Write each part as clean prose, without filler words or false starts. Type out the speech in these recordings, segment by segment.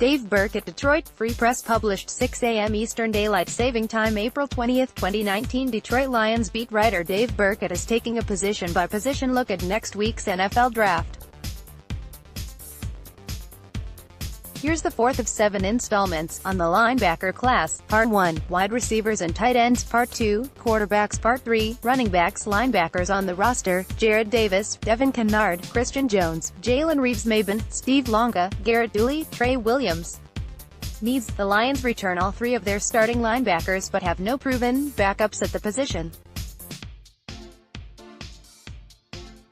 Dave Birkett, Detroit Free Press published 6 a.m. Eastern Daylight Saving Time, April 20, 2019. Detroit Lions beat writer Dave Birkett is taking a position-by-position look at next week's NFL Draft. Here's the fourth of 7 installments on the linebacker class. Part 1, Wide Receivers and Tight Ends. Part 2, Quarterbacks. Part 3, Running Backs. Linebackers on the roster: Jarrad Davis, Devon Kennard, Christian Jones, Jalen Reeves-Maybin, Steve Longa, Garret Dooley, Tre Williams. Needs: the Lions return all 3 of their starting linebackers but have no proven backups at the position.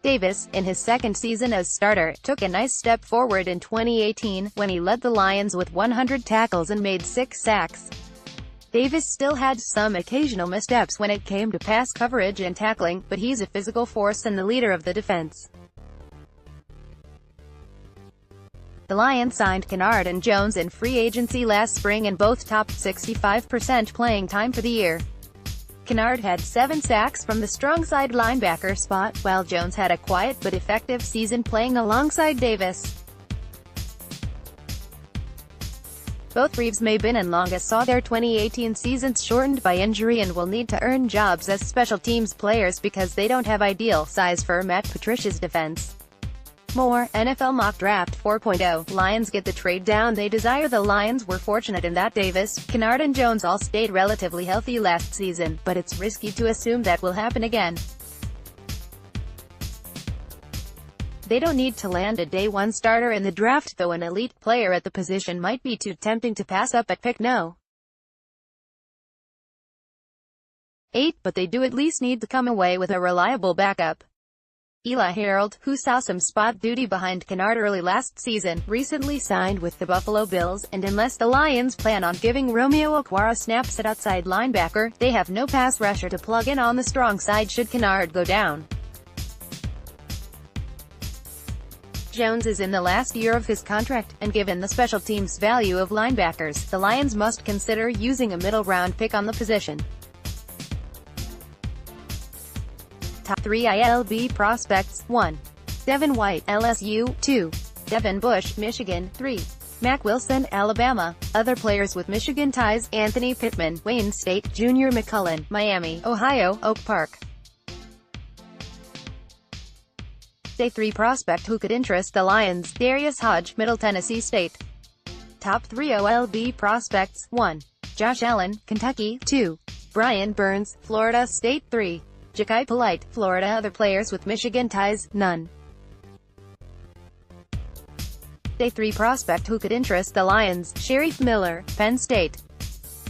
Davis, in his second season as starter, took a nice step forward in 2018, when he led the Lions with 100 tackles and made 6 sacks. Davis still had some occasional missteps when it came to pass coverage and tackling, but he's a physical force and the leader of the defense. The Lions signed Kennard and Jones in free agency last spring and both topped 65% playing time for the year. Kennard had 7 sacks from the strong-side linebacker spot, while Jones had a quiet but effective season playing alongside Davis. Both Reeves-Maybin and Longa saw their 2018 seasons shortened by injury and will need to earn jobs as special teams players because they don't have ideal size for Matt Patricia's defense. More, NFL Mock Draft 4.0, Lions get the trade down they desire. The Lions were fortunate in that Davis, Kennard and Jones all stayed relatively healthy last season, but it's risky to assume that will happen again. They don't need to land a day 1 starter in the draft, though an elite player at the position might be too tempting to pass up at pick no. 8, but they do at least need to come away with a reliable backup. Eli Harold, who saw some spot duty behind Kennard early last season, recently signed with the Buffalo Bills, and unless the Lions plan on giving Romeo Okwara snaps at outside linebacker, they have no pass rusher to plug in on the strong side should Kennard go down. Jones is in the last year of his contract, and given the special teams value of linebackers, the Lions must consider using a middle-round pick on the position. Top 3 ILB prospects: 1. Devin White, LSU. 2. Devin Bush, Michigan. 3. Mack Wilson, Alabama. Other players with Michigan ties: Anthony Pittman, Wayne State, Junior McCullen, Miami, Ohio, Oak Park. Day 3 prospect who could interest the Lions: Darius Hodge, Middle Tennessee State. Top 3 OLB prospects: 1. Josh Allen, Kentucky. 2. Brian Burns, Florida State. 3. Ja'Kai Polite, Florida. Other players with Michigan ties: none. Day 3 prospect who could interest the Lions: Sharif Miller, Penn State.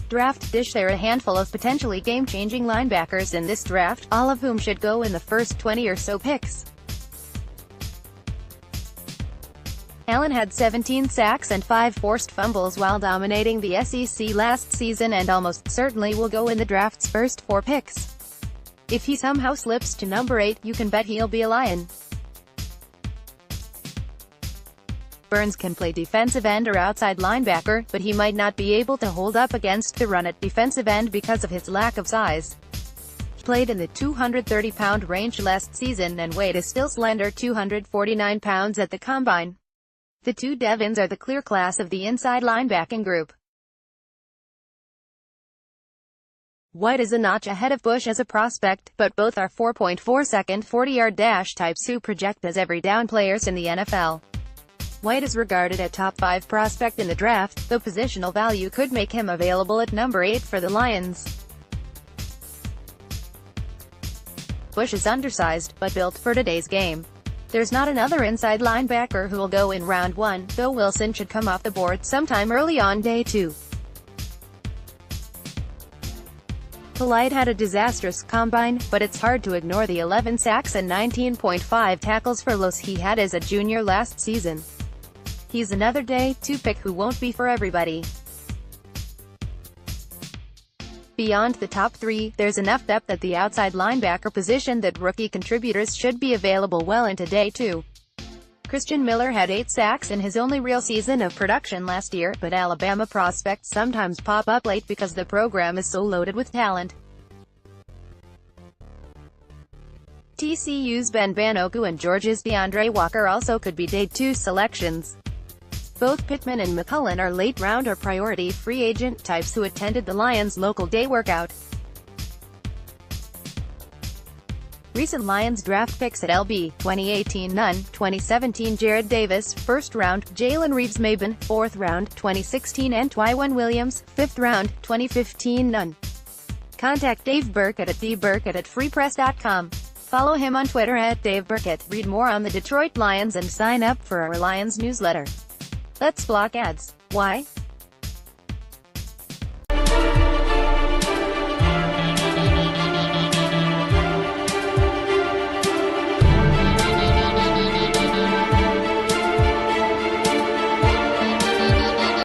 Draft dish: there are a handful of potentially game-changing linebackers in this draft, all of whom should go in the first 20 or so picks. Allen had 17 sacks and 5 forced fumbles while dominating the SEC last season and almost certainly will go in the draft's first 4 picks. If he somehow slips to number 8, you can bet he'll be a Lion. Burns can play defensive end or outside linebacker, but he might not be able to hold up against the run at defensive end because of his lack of size. He played in the 230-pound range last season and weight is still slender 249 pounds at the combine. The 2 Devons are the clear class of the inside linebacking group. White is a notch ahead of Bush as a prospect, but both are 4.4-second 40-yard dash types who project as every down players in the NFL. White is regarded a top 5 prospect in the draft, though positional value could make him available at number 8 for the Lions. Bush is undersized, but built for today's game. There's not another inside linebacker who will go in round 1, though Wilson should come off the board sometime early on day 2. Polite had a disastrous combine, but it's hard to ignore the 11 sacks and 19.5 tackles for loss he had as a junior last season. He's another day 2 pick who won't be for everybody. Beyond the top 3, there's enough depth at the outside linebacker position that rookie contributors should be available well into day 2. Christian Miller had 8 sacks in his only real season of production last year, but Alabama prospects sometimes pop up late because the program is so loaded with talent. TCU's Ben Banogu and Georgia's DeAndre Walker also could be day 2 selections. Both Pittman and McCullen are late-round or priority free agent types who attended the Lions' local day workout. Recent Lions draft picks at LB: 2018 none, 2017 Jarrad Davis, 1st round, Jalen Reeves-Maybin, 4th round, 2016 and Tre Williams, 5th round, 2015 none. Contact Dave Birkett at dbirkett@freepress.com. Follow him on Twitter at Dave Birkett. Read more on the Detroit Lions and sign up for our Lions newsletter. Let's block ads. Why?